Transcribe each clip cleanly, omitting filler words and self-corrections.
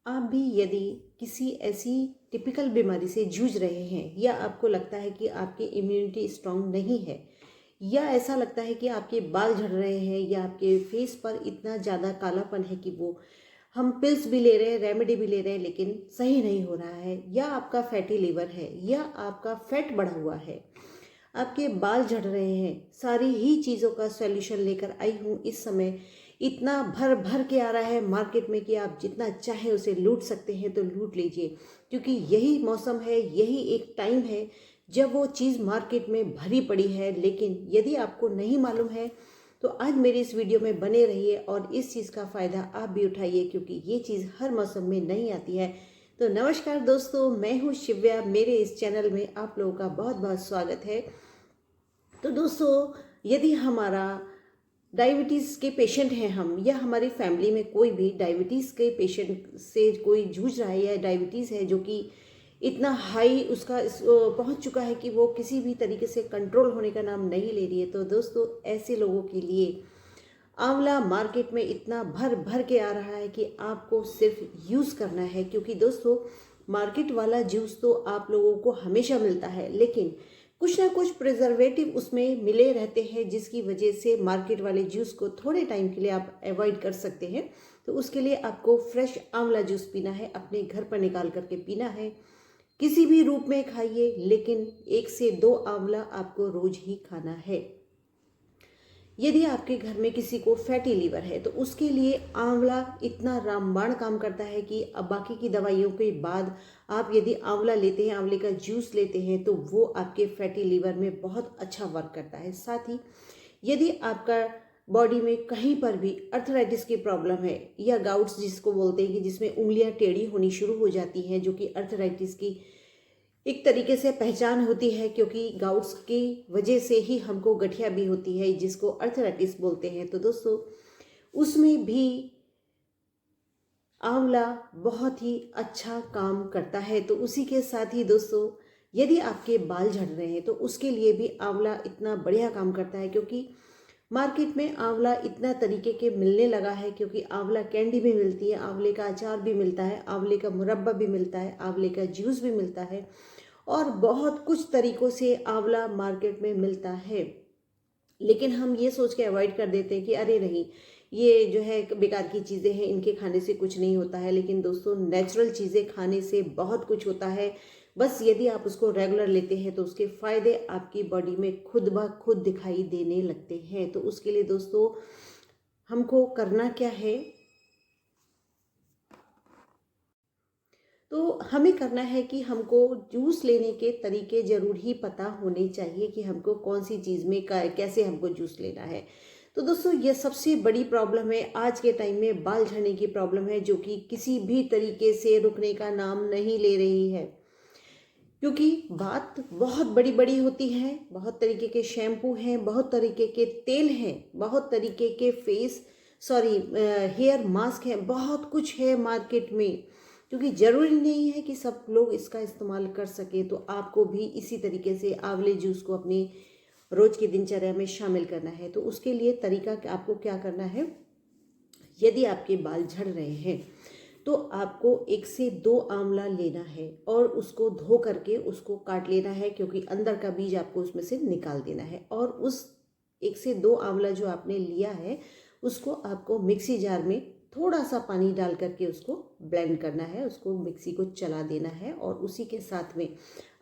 आप भी यदि किसी ऐसी टिपिकल बीमारी से जूझ रहे हैं या आपको लगता है कि आपकी इम्यूनिटी स्ट्रांग नहीं है या ऐसा लगता है कि आपके बाल झड़ रहे हैं या आपके फेस पर इतना ज़्यादा कालापन है कि वो हम पिल्स भी ले रहे हैं, रेमेडी भी ले रहे हैं, लेकिन सही नहीं हो रहा है, या आपका फैटी लीवर है या आपका फैट बढ़ा हुआ है, आपके बाल झड़ रहे हैं, सारी ही चीज़ों का सॉल्यूशन लेकर आई हूँ। इस समय इतना भर भर के आ रहा है मार्केट में कि आप जितना चाहे उसे लूट सकते हैं तो लूट लीजिए, क्योंकि यही मौसम है, यही एक टाइम है जब वो चीज़ मार्केट में भरी पड़ी है। लेकिन यदि आपको नहीं मालूम है तो आज मेरी इस वीडियो में बने रहिए और इस चीज़ का फ़ायदा आप भी उठाइए, क्योंकि ये चीज़ हर मौसम में नहीं आती है। तो नमस्कार दोस्तों, मैं हूँ शिव्या। मेरे इस चैनल में आप लोगों का बहुत बहुत स्वागत है। तो दोस्तों, यदि हमारा डायबिटीज़ के पेशेंट हैं हम, या हमारी फैमिली में कोई भी डायबिटीज़ के पेशेंट से कोई जूझ रहा है या डायबिटीज़ है जो कि इतना हाई उसका पहुंच चुका है कि वो किसी भी तरीके से कंट्रोल होने का नाम नहीं ले रही है, तो दोस्तों ऐसे लोगों के लिए आंवला मार्केट में इतना भर भर के आ रहा है कि आपको सिर्फ यूज़ करना है। क्योंकि दोस्तों, मार्केट वाला जूस तो आप लोगों को हमेशा मिलता है, लेकिन कुछ ना कुछ प्रिजर्वेटिव उसमें मिले रहते हैं, जिसकी वजह से मार्केट वाले जूस को थोड़े टाइम के लिए आप अवॉइड कर सकते हैं। तो उसके लिए आपको फ्रेश आंवला जूस पीना है, अपने घर पर निकाल करके पीना है। किसी भी रूप में खाइए, लेकिन 1 से 2 आंवला आपको रोज ही खाना है। यदि आपके घर में किसी को फैटी लीवर है तो उसके लिए आंवला इतना रामबाण काम करता है कि अब बाकी की दवाइयों के बाद आप यदि आंवला लेते हैं, आंवले का जूस लेते हैं, तो वो आपके फैटी लीवर में बहुत अच्छा वर्क करता है। साथ ही यदि आपका बॉडी में कहीं पर भी अर्थराइटिस की प्रॉब्लम है या गाउट्स जिसको बोलते हैं, कि जिसमें उंगलियां टेढ़ी होनी शुरू हो जाती हैं, जो कि अर्थराइटिस की एक तरीके से पहचान होती है, क्योंकि गाउट्स की वजह से ही हमको गठिया भी होती है, जिसको अर्थराइटिस बोलते हैं। तो दोस्तों, उसमें भी आंवला बहुत ही अच्छा काम करता है। तो उसी के साथ ही दोस्तों, यदि आपके बाल झड़ रहे हैं तो उसके लिए भी आंवला इतना बढ़िया काम करता है, क्योंकि मार्केट में आंवला इतना तरीके के मिलने लगा है। क्योंकि आंवला कैंडी भी मिलती है, आंवले का अचार भी मिलता है, आंवले का मुरब्बा भी मिलता है, आंवले का जूस भी मिलता है, और बहुत कुछ तरीकों से आंवला मार्केट में मिलता है। लेकिन हम ये सोच के अवॉइड कर देते हैं कि अरे नहीं, ये जो है बेकार की चीज़ें हैं, इनके खाने से कुछ नहीं होता है। लेकिन दोस्तों, नेचुरल चीज़ें खाने से बहुत कुछ होता है। बस यदि आप उसको रेगुलर लेते हैं तो उसके फ़ायदे आपकी बॉडी में खुद ब खुद दिखाई देने लगते हैं। तो उसके लिए दोस्तों, हमको करना क्या है, तो हमें करना है कि हमको जूस लेने के तरीके ज़रूर ही पता होने चाहिए कि हमको कौन सी चीज़ में कैसे हमको जूस लेना है। तो दोस्तों, ये सबसे बड़ी प्रॉब्लम है आज के टाइम में, बाल झड़ने की प्रॉब्लम है, जो कि किसी भी तरीके से रुकने का नाम नहीं ले रही है। क्योंकि बात बहुत बड़ी बड़ी होती है, बहुत तरीके के शैम्पू हैं, बहुत तरीके के तेल हैं, बहुत तरीके के हेयर मास्क हैं, बहुत कुछ है मार्केट में। क्योंकि ज़रूरी नहीं है कि सब लोग इसका इस्तेमाल कर सकें। तो आपको भी इसी तरीके से आंवले जूस को अपनी रोज़ की दिनचर्या में शामिल करना है। तो उसके लिए तरीका आपको क्या करना है, यदि आपके बाल झड़ रहे हैं तो आपको 1 से 2 आंवला लेना है और उसको धो करके उसको काट लेना है, क्योंकि अंदर का बीज आपको उसमें से निकाल देना है। और उस 1 से 2 आंवला जो आपने लिया है, उसको आपको मिक्सी जार में थोड़ा सा पानी डाल करके उसको ब्लेंड करना है, उसको मिक्सी को चला देना है। और उसी के साथ में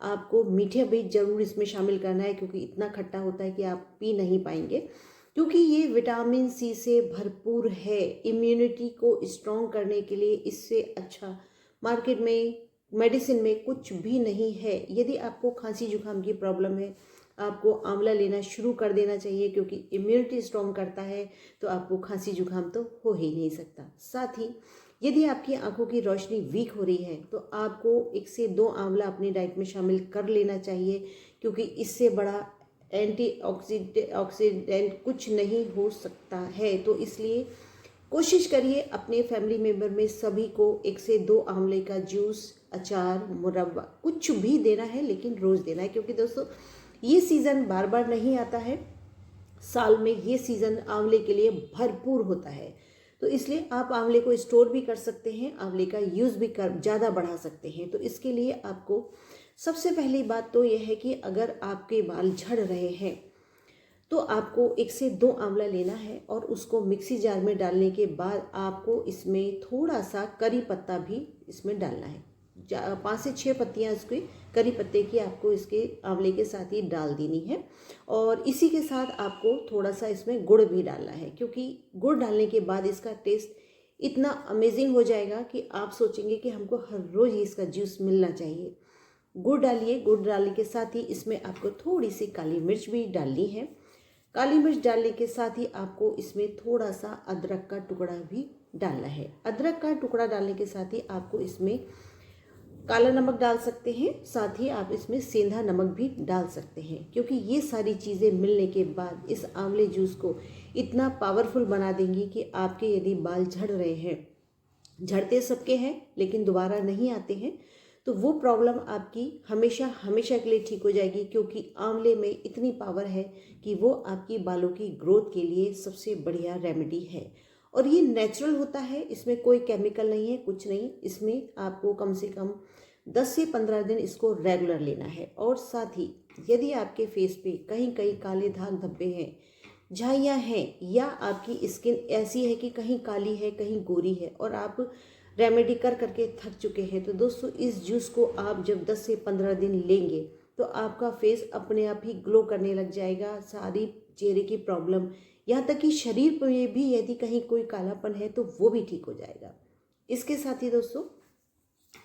आपको मीठे बीज ज़रूर इसमें शामिल करना है, क्योंकि इतना खट्टा होता है कि आप पी नहीं पाएंगे। क्योंकि ये विटामिन सी से भरपूर है, इम्यूनिटी को स्ट्रॉन्ग करने के लिए इससे अच्छा मार्केट में मेडिसिन में कुछ भी नहीं है। यदि आपको खांसी जुकाम की प्रॉब्लम है, आपको आंवला लेना शुरू कर देना चाहिए, क्योंकि इम्यूनिटी स्ट्रॉन्ग करता है, तो आपको खांसी जुकाम तो हो ही नहीं सकता। साथ ही यदि आपकी आंखों की रोशनी वीक हो रही है तो आपको 1 से 2 आंवला अपनी डाइट में शामिल कर लेना चाहिए, क्योंकि इससे बड़ा ऑक्सीडेंट कुछ नहीं हो सकता है। तो इसलिए कोशिश करिए अपने फैमिली मेम्बर में सभी को 1 से 2 आंवले का जूस, अचार, मुरब्बा कुछ भी देना है, लेकिन रोज़ देना है। क्योंकि दोस्तों, ये सीज़न बार बार नहीं आता है, साल में ये सीज़न आंवले के लिए भरपूर होता है। तो इसलिए आप आंवले को स्टोर भी कर सकते हैं, आंवले का यूज़ भी कर ज़्यादा बढ़ा सकते हैं। तो इसके लिए आपको सबसे पहली बात तो यह है कि अगर आपके बाल झड़ रहे हैं तो आपको 1 से 2 आंवला लेना है और उसको मिक्सी जार में डालने के बाद आपको इसमें थोड़ा सा करी पत्ता भी इसमें डालना है। 5 से 6 पत्तियाँ इसकी करी पत्ते की आपको इसके आंवले के साथ ही डाल देनी है। और इसी के साथ आपको थोड़ा सा इसमें गुड़ भी डालना है, क्योंकि गुड़ डालने के बाद इसका टेस्ट इतना अमेजिंग हो जाएगा कि आप सोचेंगे कि हमको हर रोज़ इसका जूस मिलना चाहिए। गुड़ डालिए, गुड़ डालने के साथ ही इसमें आपको थोड़ी सी काली मिर्च भी डालनी है। काली मिर्च डालने के साथ ही आपको इसमें थोड़ा सा अदरक का टुकड़ा भी डालना है। अदरक का टुकड़ा डालने के साथ ही आपको इसमें काला नमक डाल सकते हैं, साथ ही आप इसमें सेंधा नमक भी डाल सकते हैं, क्योंकि ये सारी चीज़ें मिलने के बाद इस आंवले जूस को इतना पावरफुल बना देंगी कि आपके यदि बाल झड़ रहे हैं, झड़ते सबके हैं लेकिन दोबारा नहीं आते हैं, तो वो प्रॉब्लम आपकी हमेशा हमेशा के लिए ठीक हो जाएगी, क्योंकि आंवले में इतनी पावर है कि वो आपकी बालों की ग्रोथ के लिए सबसे बढ़िया रेमेडी है। और ये नेचुरल होता है, इसमें कोई केमिकल नहीं है, कुछ नहीं। इसमें आपको कम से कम 10 से 15 दिन इसको रेगुलर लेना है। और साथ ही यदि आपके फेस पे कहीं कहीं काले दाग धब्बे हैं, झाइयाँ हैं, या आपकी स्किन ऐसी है कि कहीं काली है कहीं गोरी है और आप रेमेडी कर करके थक चुके हैं, तो दोस्तों इस जूस को आप जब 10 से 15 दिन लेंगे तो आपका फेस अपने आप ही ग्लो करने लग जाएगा। सारी चेहरे की प्रॉब्लम, यहाँ तक कि शरीर पर भी यदि कहीं कोई कालापन है तो वो भी ठीक हो जाएगा। इसके साथ ही दोस्तों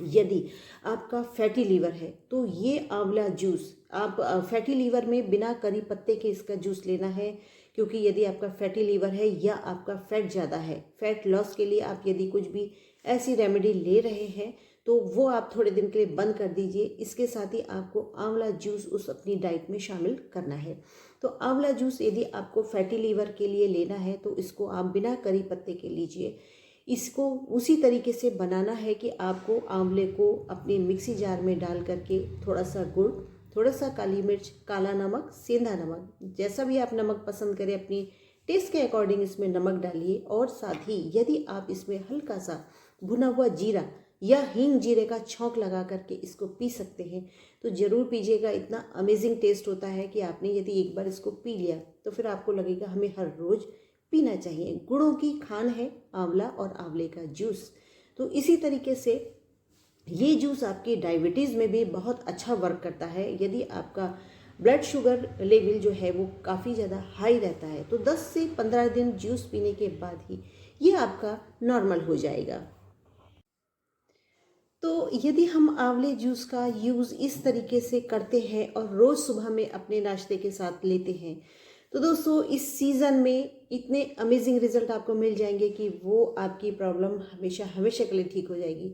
यदि आपका फैटी लीवर है तो ये आंवला जूस आप फैटी लीवर में बिना करी पत्ते के इसका जूस लेना है, क्योंकि यदि आपका फैटी लीवर है या आपका फैट ज़्यादा है, फैट लॉस के लिए आप यदि कुछ भी ऐसी रेमेडी ले रहे हैं तो वो आप थोड़े दिन के लिए बंद कर दीजिए। इसके साथ ही आपको आंवला जूस उस अपनी डाइट में शामिल करना है। तो आंवला जूस यदि आपको फैटी लीवर के लिए लेना है तो इसको आप बिना करी पत्ते के लीजिए। इसको उसी तरीके से बनाना है कि आपको आंवले को अपने मिक्सी जार में डाल करके थोड़ा सा गुड़, थोड़ा सा काली मिर्च, काला नमक, सेंधा नमक, जैसा भी आप नमक पसंद करें अपनी टेस्ट के अकॉर्डिंग इसमें नमक डालिए। और साथ ही यदि आप इसमें हल्का सा भुना हुआ जीरा या हींग जीरे का छौंक लगा करके इसको पी सकते हैं तो ज़रूर पीजिएगा। इतना अमेजिंग टेस्ट होता है कि आपने यदि एक बार इसको पी लिया तो फिर आपको लगेगा हमें हर रोज़ पीना चाहिए। गुड़ों की खान है आंवला और आंवले का जूस। तो इसी तरीके से ये जूस आपकी डायबिटीज़ में भी बहुत अच्छा वर्क करता है। यदि आपका ब्लड शुगर लेवल जो है वो काफ़ी ज़्यादा हाई रहता है तो 10 से 15 दिन जूस पीने के बाद ही ये आपका नॉर्मल हो जाएगा। तो यदि हम आंवले जूस का यूज़ इस तरीके से करते हैं और रोज़ सुबह में अपने नाश्ते के साथ लेते हैं तो दोस्तों इस सीज़न में इतने अमेजिंग रिजल्ट आपको मिल जाएंगे कि वो आपकी प्रॉब्लम हमेशा हमेशा के लिए ठीक हो जाएगी।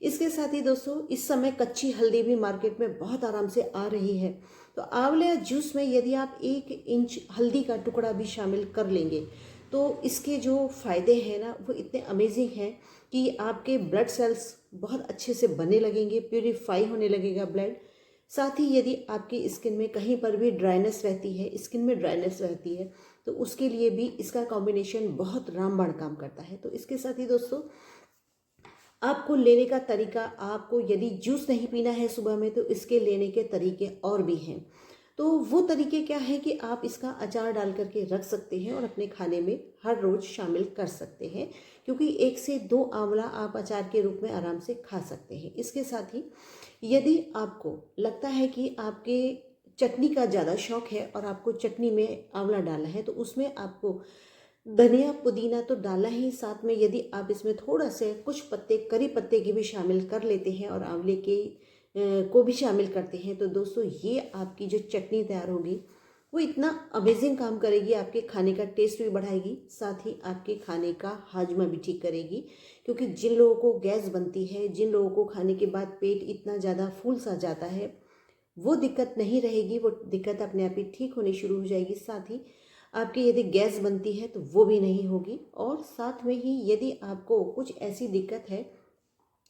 इसके साथ ही दोस्तों इस समय कच्ची हल्दी भी मार्केट में बहुत आराम से आ रही है। तो आंवले जूस में यदि आप 1 इंच हल्दी का टुकड़ा भी शामिल कर लेंगे तो इसके जो फ़ायदे हैं ना वो इतने अमेजिंग हैं कि आपके ब्लड सेल्स बहुत अच्छे से बनने लगेंगे, प्यूरिफाई होने लगेगा ब्लड। साथ ही यदि आपकी स्किन में कहीं पर भी ड्राइनेस रहती है, स्किन में ड्राइनेस रहती है, तो उसके लिए भी इसका कॉम्बिनेशन बहुत रामबाण काम करता है। तो इसके साथ ही दोस्तों आपको लेने का तरीका, आपको यदि जूस नहीं पीना है सुबह में तो इसके लेने के तरीके और भी हैं। तो वो तरीके क्या है कि आप इसका अचार डाल करके रख सकते हैं और अपने खाने में हर रोज़ शामिल कर सकते हैं, क्योंकि 1 से 2 आंवला आप अचार के रूप में आराम से खा सकते हैं। इसके साथ ही यदि आपको लगता है कि आपके चटनी का ज़्यादा शौक है और आपको चटनी में आंवला डालना है तो उसमें आपको धनिया पुदीना तो डाला ही, साथ में यदि आप इसमें थोड़ा से कुछ पत्ते करी पत्ते के भी शामिल कर लेते हैं और आंवले के को भी शामिल करते हैं तो दोस्तों ये आपकी जो चटनी तैयार होगी वो इतना अमेजिंग काम करेगी, आपके खाने का टेस्ट भी बढ़ाएगी, साथ ही आपके खाने का हाजमा भी ठीक करेगी। क्योंकि जिन लोगों को गैस बनती है, जिन लोगों को खाने के बाद पेट इतना ज़्यादा फूल सा जाता है, वो दिक्कत नहीं रहेगी, वो दिक्कत अपने आप ही ठीक होनी शुरू हो जाएगी। साथ ही आपकी यदि गैस बनती है तो वो भी नहीं होगी। और साथ में ही यदि आपको कुछ ऐसी दिक्कत है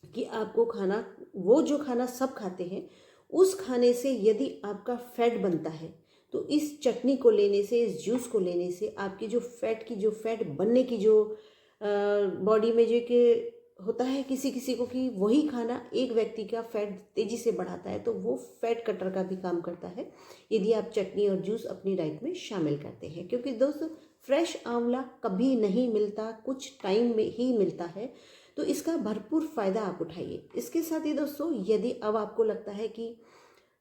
कि आपको खाना, वो जो खाना सब खाते हैं उस खाने से यदि आपका फैट बनता है तो इस चटनी को लेने से, इस जूस को लेने से आपकी जो फैट बनने की जो बॉडी में जो कि होता है किसी किसी को कि वही खाना एक व्यक्ति का फैट तेज़ी से बढ़ाता है, तो वो फैट कटर का भी काम करता है यदि आप चटनी और जूस अपनी डाइट में शामिल करते हैं। क्योंकि दोस्तों फ्रेश आंवला कभी नहीं मिलता, कुछ टाइम में ही मिलता है, तो इसका भरपूर फ़ायदा आप उठाइए। इसके साथ ही दोस्तों यदि अब आपको लगता है कि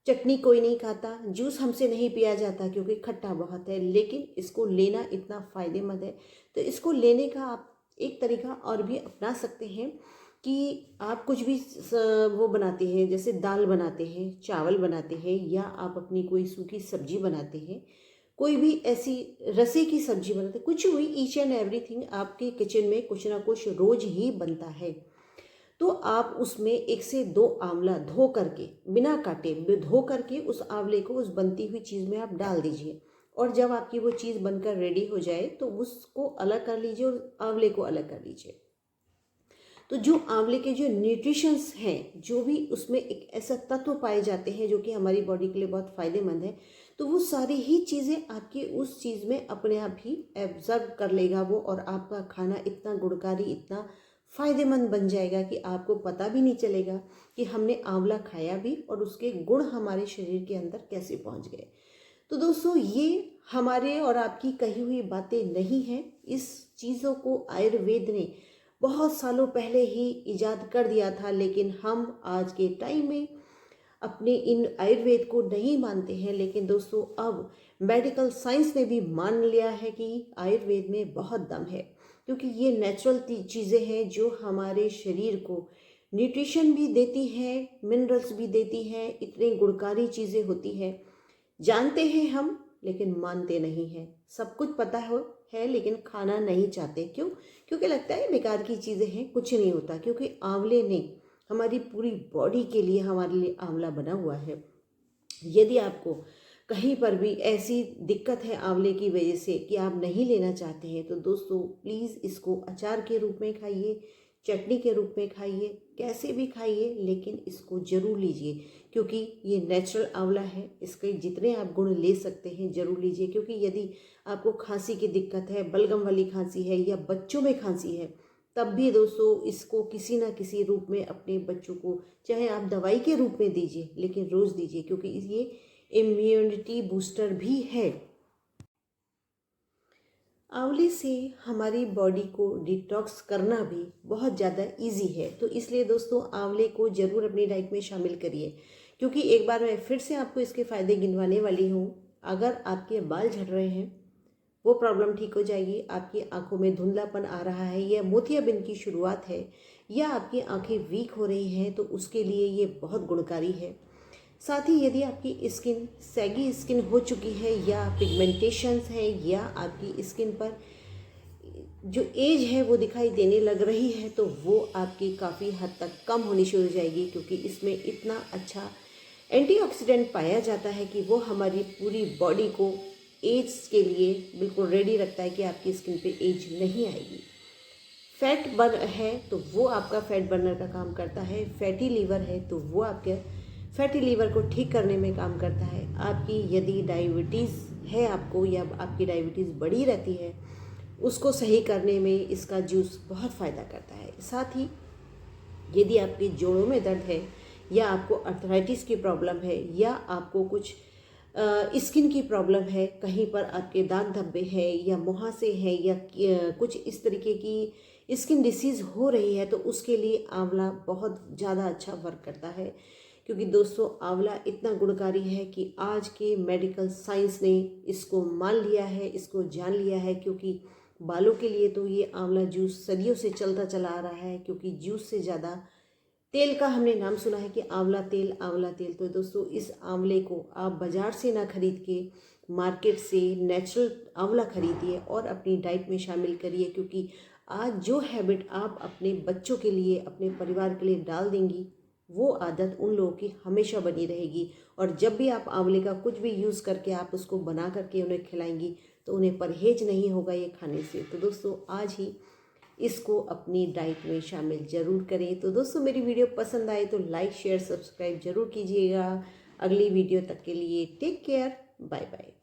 चटनी कोई नहीं खाता, जूस हमसे नहीं पिया जाता क्योंकि खट्टा बहुत है, लेकिन इसको लेना इतना फ़ायदेमंद है, तो इसको लेने का आप एक तरीका और भी अपना सकते हैं कि आप कुछ भी वो बनाते हैं, जैसे दाल बनाते हैं, चावल बनाते हैं, या आप अपनी कोई सूखी सब्जी बनाते हैं, कोई भी ऐसी रसे की सब्जी बनाते हैं, कुछ भी, ईच एंड एवरीथिंग आपके किचन में कुछ ना कुछ रोज़ ही बनता है, तो आप उसमें 1 से 2 आंवला धो करके, बिना काटे धो करके उस आंवले को उस बनती हुई चीज़ में आप डाल दीजिए। और जब आपकी वो चीज़ बनकर रेडी हो जाए तो उसको अलग कर लीजिए और आंवले को अलग कर लीजिए। तो जो आंवले के जो न्यूट्रिशंस हैं, जो भी उसमें एक ऐसा तत्व पाए जाते हैं जो कि हमारी बॉडी के लिए बहुत फ़ायदेमंद है, तो वो सारी ही चीज़ें आपकी उस चीज़ में अपने आप ही एब्जर्व कर लेगा वो, और आपका खाना इतना गुणकारी, इतना फ़ायदेमंद बन जाएगा कि आपको पता भी नहीं चलेगा कि हमने आंवला खाया भी और उसके गुण हमारे शरीर के अंदर कैसे पहुंच गए। तो दोस्तों ये हमारे और आपकी कही हुई बातें नहीं हैं, इस चीज़ों को आयुर्वेद ने बहुत सालों पहले ही इजाद कर दिया था, लेकिन हम आज के टाइम में अपने इन आयुर्वेद को नहीं मानते हैं। लेकिन दोस्तों अब मेडिकल साइंस ने भी मान लिया है कि आयुर्वेद में बहुत दम है, क्योंकि ये नेचुरल चीज़ें हैं जो हमारे शरीर को न्यूट्रिशन भी देती हैं, मिनरल्स भी देती हैं, इतनी गुणकारी चीज़ें होती हैं। जानते हैं हम लेकिन मानते नहीं हैं, सब कुछ पता है लेकिन खाना नहीं चाहते। क्यों? क्योंकि लगता है बेकार की चीज़ें हैं, कुछ नहीं होता। क्योंकि आंवले ने हमारी पूरी बॉडी के लिए, हमारे लिए आंवला बना हुआ है। यदि आपको कहीं पर भी ऐसी दिक्कत है आंवले की वजह से कि आप नहीं लेना चाहते हैं, तो दोस्तों प्लीज़ इसको अचार के रूप में खाइए, चटनी के रूप में खाइए, कैसे भी खाइए, लेकिन इसको ज़रूर लीजिए, क्योंकि ये नेचुरल आंवला है। इसके जितने आप गुण ले सकते हैं ज़रूर लीजिए। क्योंकि यदि आपको खांसी की दिक्कत है, बलगम वाली खांसी है, या बच्चों में खांसी है, तब भी दोस्तों इसको किसी ना किसी रूप में अपने बच्चों को, चाहे आप दवाई के रूप में दीजिए, लेकिन रोज़ दीजिए, क्योंकि ये इम्यूनिटी बूस्टर भी है। आंवले से हमारी बॉडी को डिटॉक्स करना भी बहुत ज़्यादा इजी है, तो इसलिए दोस्तों आंवले को ज़रूर अपनी डाइट में शामिल करिए। क्योंकि एक बार मैं फिर से आपको इसके फ़ायदे गिनवाने वाली हूँ। अगर आपके बाल झड़ रहे हैं, वो प्रॉब्लम ठीक हो जाएगी। आपकी आंखों में धुंधलापन आ रहा है, या मोतियाबिंद की शुरुआत है, या आपकी आंखें वीक हो रही हैं, तो उसके लिए ये बहुत गुणकारी है। साथ ही यदि आपकी स्किन सैगी स्किन हो चुकी है, या पिगमेंटेशंस है, या आपकी स्किन पर जो एज है वो दिखाई देने लग रही है, तो वो आपकी काफ़ी हद तक कम होनी शुरू हो जाएगी। क्योंकि इसमें इतना अच्छा एंटीऑक्सीडेंट पाया जाता है कि वो हमारी पूरी बॉडी को एज के लिए बिल्कुल रेडी रखता है कि आपकी स्किन पे एज नहीं आएगी। फैट बर्न है तो वो आपका फैट बर्नर का काम करता है। फैटी लीवर है तो वो आपके फैटी लीवर को ठीक करने में काम करता है। आपकी यदि डायबिटीज़ है आपको, या आपकी डायबिटीज़ बढ़ी रहती है, उसको सही करने में इसका जूस बहुत फ़ायदा करता है। साथ ही यदि आपके जोड़ों में दर्द है, या आपको अर्थराइटिस की प्रॉब्लम है, या आपको कुछ स्किन की प्रॉब्लम है, कहीं पर आपके दाग धब्बे हैं, या मुहासे हैं, या कुछ इस तरीके की स्किन डिसीज़ हो रही है, तो उसके लिए आंवला बहुत ज़्यादा अच्छा वर्क करता है। क्योंकि दोस्तों आंवला इतना गुणकारी है कि आज के मेडिकल साइंस ने इसको मान लिया है, इसको जान लिया है। क्योंकि बालों के लिए तो ये आंवला जूस सदियों से चलता चला आ रहा है। क्योंकि जूस से ज़्यादा तेल का हमने नाम सुना है कि आंवला तेल, आंवला तेल। तो दोस्तों इस आंवले को आप बाज़ार से ना खरीद के मार्केट से नेचुरल आंवला खरीदिए और अपनी डाइट में शामिल करिए। क्योंकि आज जो हैबिट आप अपने बच्चों के लिए, अपने परिवार के लिए डाल देंगी, वो आदत उन लोगों की हमेशा बनी रहेगी। और जब भी आप आंवले का कुछ भी यूज़ करके आप उसको बना करके उन्हें खिलाएंगी, तो उन्हें परहेज नहीं होगा ये खाने से। तो दोस्तों आज ही इसको अपनी डाइट में शामिल ज़रूर करें। तो दोस्तों मेरी वीडियो पसंद आए तो लाइक शेयर सब्सक्राइब ज़रूर कीजिएगा। अगली वीडियो तक के लिए टेक केयर, बाय बाय।